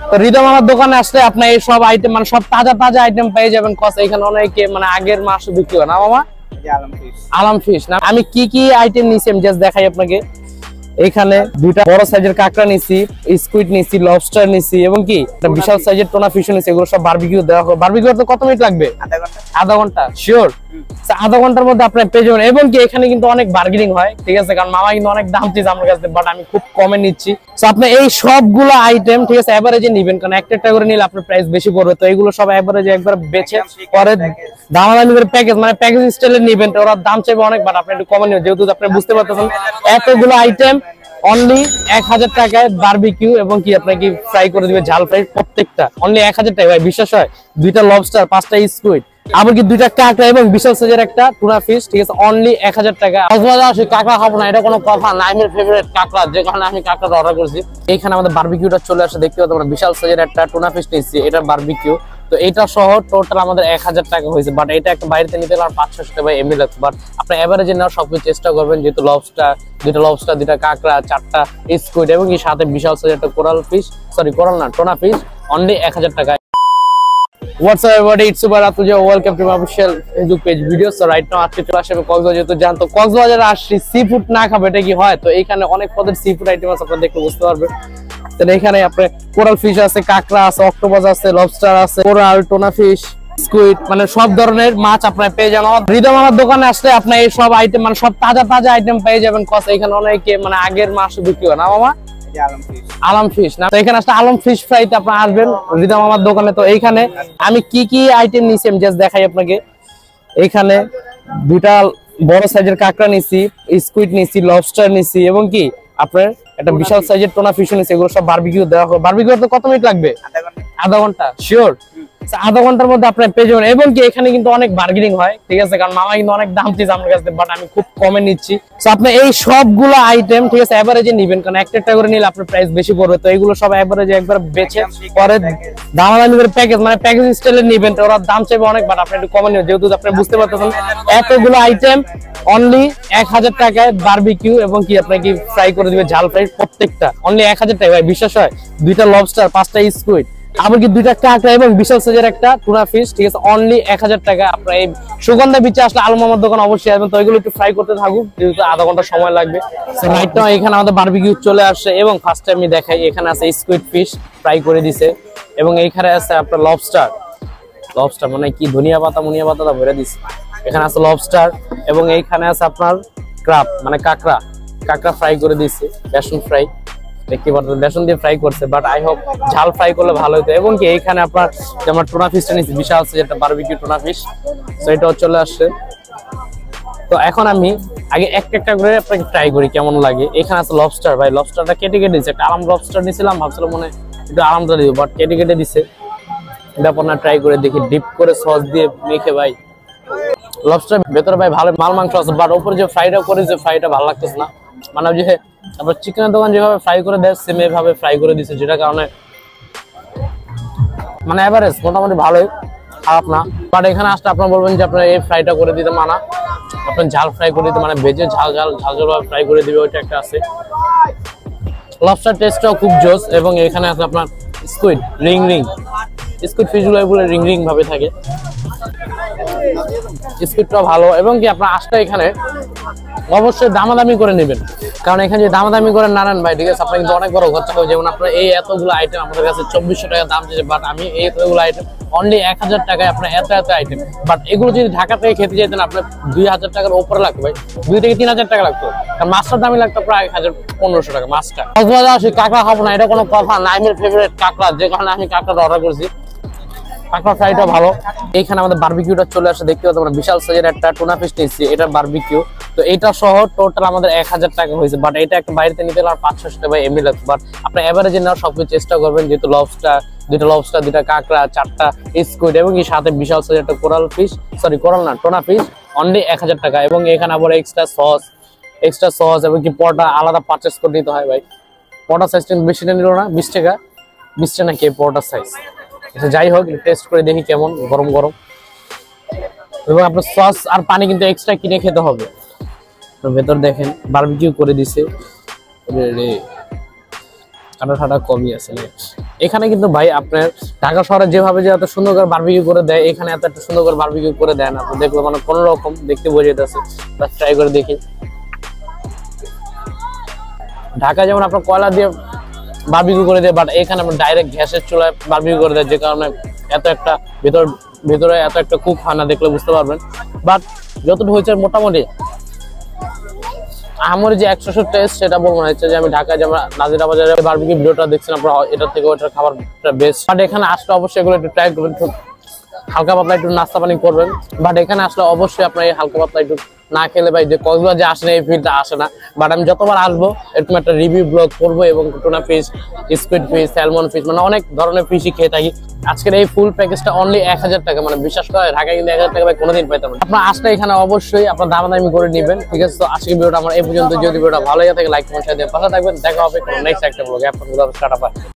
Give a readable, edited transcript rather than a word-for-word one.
তো রিদম আমার দোকানে আসলে আপনার এই সব আইটেম মানে সব তাজা তাজা আইটেম পেয়ে যাবেন। কস এখানে অনেকে মানে আগের মাছ বিক্রি হয় না মামা? আলম ফিশ না। আমি কি কি আইটেম নিছি আমি জাস্ট দেখাই আপনাকে। এখানে দুইটা বড় সাইজের কাঁকড়া নিছি, স্কুইড নিছি, লবস্টার নিছি এবং কি একটা বিশাল সাইজের টোনা ফিশ নিছি। এগুলো সব বারবিকিউ দেওয়া হবে। বারবিকিউ করতে কত মিনিট লাগবে? আধা ঘন্টা। শিওর? আধা ঘন্টার মধ্যে আপনি পেয়ে যাবেন। এবং কি এখানে কিন্তু অনেক বার্গেনিং হয়, ঠিক আছে? কারণ মামা কিন্তু অনেক দাম চাইছে আমার কাছে, বাট আমি খুব কমে নিচ্ছি। তো আপনি এই সবগুলো আইটেম, ঠিক আছে, এভারেজে নিবেন, কারণ একটা একটা করে নিলে আপনার প্রাইস বেশি পড়বে। তো এগুলো সব এভারেজে একবার বেচে পরে দামাদামি করে প্যাকেজ মানে প্যাকেজ স্টাইলে নিবেন। ওরা দাম চাইবে অনেক, বাট আপনি একটু কমে নেবেন, যেহেতু আপনি বুঝতে পারতেছেন এতগুলো আইটেম অনলি 1000 টাকায় বারবিকিউ এবং কি আপনাকে ফ্রাই করে দিবে, ঝাল ফ্রাই প্রত্যেকটা অনলি 1000 টাকা। ভাই বিশ্বাস হয়? দুইটা লবস্টার, 5টা স্কুইড, আবার কি দুইটা কাঁকড়া এবং বিশাল সাইজের একটা টুনা ফিশ, ঠিক আছে, অনলি 1000 টাকা। আসলে কাঁকড়া খাবো না এটা কোনো কথা না, আমার ফেভারিট কাঁকড়া, যে কারণে আমি কাঁকড়াটা অর্ডার করছি। এইখানে আমাদের বারবিকিউটা চলে আসে, দেখতে পাচ্ছেন আমরা বিশাল সাইজের একটা টুনা ফিশ নিচ্ছি, এটা বারবিকিউ। তো এটা সহ টোটাল আমাদের 1000 টাকা হয়েছে। বাট এটা একটা বাইরেতে নিতে গেলে 500 টাকা এমনি লাগছে। বাট আপনি এভারেজে নেওয়ার সবকিছু চেষ্টা করবেন, যেহেতু লবস্টার, দুইটা কাঁকড়া, 4টা স্কুইড এবং কি সাথে বিশাল সাইজের একটা কোরাল ফিশ, সরি কোরাল না, টোনা ফিশ, অনলি 1000 টাকা। What's up everybody, it's Super Atuja, welcome to my official Facebook page video. So right now আজকে চলে আসে কক্সবাজার, যেহেতু জানতো কক্সবাজারে আসছি, সি ফুড না খাবে এটা কি হয়? তো এইখানে অনেক পদের সি ফুড আইটেম আছে, আপনারা দেখলে বুঝতে পারবেন। তো এখানে আপনার কোরাল ফিশ আছে, কাঁকড়া আছে, অক্টোপাস আছে, লবস্টার আছে, কোরাল, টোনা ফিশ, স্কুইড, মানে সব ধরনের মাছ আপনারা পেয়ে যাবেন। রিদম আমার দোকানে আসলে আপনার এই সব আইটেম মানে সব তাজা তাজা আইটেম পেয়ে যাবেন। কস এখানে অনেকে মানে আগের মাছ বিক্রি হয় না মামা? আলম ফিশ না। তো এখানে আসলে আলম ফিশ ফ্রাইতে আপনারা আসবেন রিদম আমার দোকানে। তো এইখানে আমি কি কি আইটেম নিছি আমি জাস্ট দেখাই আপনাকে। এইখানে দুইটা বড় সাইজের কাঁকড়া নিছি, স্কুইড নিছি, লবস্টার নিছি এবং কি আপনার একটা বিশাল সাইজের টোনা ফিশ নিছি। এগুলো সব বারবিকিউ দেওয়া হবে। বারবিকিউ করতে কত মিনিট লাগবে? আধা ঘন্টা। শিওর? আধা ঘন্টার মধ্যে আপনার পেয়ে যাবেন। এবং কি এখানে কিন্তু অনেক বার্গেনিং হয়, ঠিক আছে? কারণ মামা কিন্তু অনেক দাম চাইছে আমার কাছে, বাট আমি খুব কমে নিচ্ছি। তো আপনি এই সবগুলো আইটেম, ঠিক আছে, এভারেজে নিবেন, কারণ একটা একটা করে নিলে আপনার প্রাইস বেশি পড়বে। তো এগুলো সব এভারেজে একবার বেচে পরে দামাদামি করে প্যাকেজ মানে প্যাকেজ স্টাইলে নিবেন। তো ওরা দাম চাইবে অনেক, বাট আপনি একটু কমে নেবেন, যেহেতু আপনি বুঝতে পারতেছেন এতগুলো আইটেম অনলি 1000 টাকায় বারবিকিউ এবং কি আপনাকে ফ্রাই করে দিবে, ঝাল ফ্রাই প্রত্যেকটা অনলি 1000 টাকা। ভাই বিশ্বাস হয়? দুইটা লবস্টার, 5টা স্কুইড, আবার কি দুইটা কাঁকড়া এবং বিশাল সাইজের একটা টুনা ফিশ, ঠিক আছে, অনলি 1000 টাকা। আপনার এই সুগন্ধা বিচে আসলে আলম মামার দোকান অবশ্যই আসবেন। তো এগুলো একটু ফ্রাই করতে থাকুক, যেহেতু আধা ঘন্টা সময় লাগবে। রাইট নাও এখানে আমাদের বারবিকিউ চলে আসছে এবং ফার্স্ট টাইম আমি দেখাই, এখানে আছে স্কুইড ফিশ ফ্রাই করে দিছে এবং এইখানে আছে আপনার লবস্টার মানে কি মুনিয়া পাতা ভরে দিছে। এখানে আছে লবস্টার এবং এইখানে আছে আপনার ক্রাব মানে কাঁকড়া ফ্রাই করে দিছে, বেসন ফ্রাই, দেখতে পাচ্ছেন বেসন দিয়ে ফ্রাই করছে। বাট আই হোপ ঝাল ফ্রাই করলে ভালো হতো। এবং কি এইখানে আপনার যেমন টোনা ফিশটা নিচ্ছি, বিশাল আছে যেটা বারবিকিউ টোনা ফিশ, তো এটাও চলে আসছে। তো এখন আমি আগে একটা করে আপনাকে ট্রাই করি কেমন লাগে। এখানে আছে লবস্টার, ভাই লবস্টারটা কেটে দিচ্ছে, একটা আরাম লবস্টার নিয়েছিলাম, ভাবছিলাম মনে একটু আরামটা দিব, বাট কেটে দিছে। এটা আপনার ট্রাই করে দেখি, ডিপ করে সস দিয়ে মেখে। ভাই লবস্টার ভেতরে ভাই ভালো মাল মাংস আছে, বাট উপরে যে ফ্রাইটা করেছে ফ্রাইটা ভালো লাগতেছে না। মানে যে আপনার চিকেনের দোকান যেভাবে ফ্রাই করে দেয় সেম এভাবে ফ্রাই করে দিচ্ছে, যেটার কারণে মানে এভারেজ মোটামুটি ভালোই, খারাপ না। বাট এখানে আসলে আপনারা বলবেন যে আপনার এই ফ্রাইটা করে দিতে মানা, আপনার ঝাল ফ্রাই করে দিতে মানে ভেজে ঝাল ভাবে ফ্রাই করে দিবে, ওইটা একটা আছে। লবস্টার টেস্টটাও খুব জোস। এবং এখানে আছে আপনার স্কুইড রিং স্কুইড ফিশগুলো এগুলো রিং ভাবে থাকে, স্কুইডটাও ভালো। এবং কি আপনার আসলে এখানে অবশ্যই দামাদামি করে নেবেন, কারণ এখানে যে দামাদামি করে না নেন ভাই, ঠিক আছে, আপনার কিন্তু অনেক বড় খরচা হবে। যেমন আপনার এই এতগুলো আইটেম আমাদের কাছে 2400 টাকা দাম দিয়েছে, বাট আমি এই এতগুলো আইটেম অনলি 1000 টাকায় আপনার এত আইটেম। বাট এগুলো যদি ঢাকা থেকে খেতে যেতেন আপনার 2000 টাকার উপরে লাগতো ভাই, 2 থেকে 3000 টাকা লাগতো। কারণ মাছটার দামই লাগতো প্রায় 1500 টাকা মাছটা। কক্সবাজার আসি কাঁকড়া খাবো না এটা কোনো কথা না, আমার ফেভারিট কাঁকড়া, যে কারণে আমি কাঁকড়াটা অর্ডার করছি। কাঁকড়া ফ্রাইটা ভালো। এইখানে আমাদের বারবিকিউটা চলে আসে, দেখতে পাচ্ছেন আমরা বিশাল সাইজের একটা টুনা ফিশ নিচ্ছি, এটা বারবিকিউ। তো এটা সহ টোটাল আমাদের 1000 টাকা হয়েছে। বাট এটা একটা বাইরেতে নিতে গেলে 500 টাকা এমনি লাগছে। বাট আপনি এভারেজে নেওয়ার সবকিছু চেষ্টা করবেন, যেহেতু লবস্টার, দুইটা কাঁকড়া, 4টা স্কুইড এবং কি সাথে বিশাল সাইজের একটা টোনা ফিশ, অনলি 1000 টাকা। এবং এখানে আবার এক্সট্রা সস এবং কি পটা আলাদা পারচেস করে নিতে হয় ভাই। পটা সাইজটা বেশি নিল না, 20 টাকা নাকি পটার সাইজ। যাই হোক টেস্ট করে দেখি কেমন, গরম এবং আপনার সস আর পানি কিন্তু এক্সট্রা কিনে খেতে হবে। তো ভেতর দেখেন বারবিকিউ করে দিছে, ঠাটা কমই আছে। এখানে কিন্তু ভাই আপনার ঢাকা শহরে যেভাবে যে এত সুন্দর করে বারবিকিউ করে দেয়, এখানে এত একটা সুন্দর করে বারবিকিউ করে দেয় না। দেখলো মানে কোনো রকম দেখতে বোঝা যেতেছে, ট্রাই করে দেখি। ঢাকা যেমন আপনার কয়লা দিয়ে বারবিকিউ করে দেয়, বাট এখানে আমরা ডাইরেক্ট গ্যাসের চুলায় বারবিকিউ করে দেয়, যে কারণে এত একটা ভিতরে এত একটা কুক হয় না, দেখলে বুঝতে পারবেন। বাট যতটুকু হয়েছে মোটামুটি আমার যে 100 টেস্ট সেটা বলবো না, হচ্ছে যে আমি ঢাকায় যেমন নাজিরা বাজারে বারবিকিউ ভিডিওটা দেখছেন আপনারা, এটা থেকে ওটার খাবারটা বেস্ট। বাট এখানে আসলে অবশ্যই এগুলো একটু ট্রাই করবেন, হালকা পাতলা একটু নাস্তা পানি করবেন। বাট এখানে আসলে অবশ্যই আপনার এই হালকা পাতলা একটু না খেলে ভাই যে কক্সবাজার যে আসে না, এই ফিলটা আসে না। বাট আমি যতবার আসবো এরকম একটা রিভিউ ব্লগ করবো, এবং tuna fish, squid fish, salmon fish, মানে অনেক ধরনের ফিশই খেয়ে থাকি। আজকের এই ফুল প্যাকেজটা অনলি 1000 টাকা, মানে বিশ্বাস করে ঢাকায় কিন্তু 1000 টাকা ভাই কোনোদিন পাইতাম না। আপনার আসলে এখানে অবশ্যই আপনার দামাদামি করে নেবেন, ঠিক আছে? তো আজকের ভিডিওটা আমার এই পর্যন্ত। যদি ভিডিওটা ভালো লাগে থাকে লাইক কমেন্ট শেয়ার দিয়ে পাশে থাকবেন। দেখা হবে কোনো নেক্সট একটা ব্লগে। আপনার টাটা।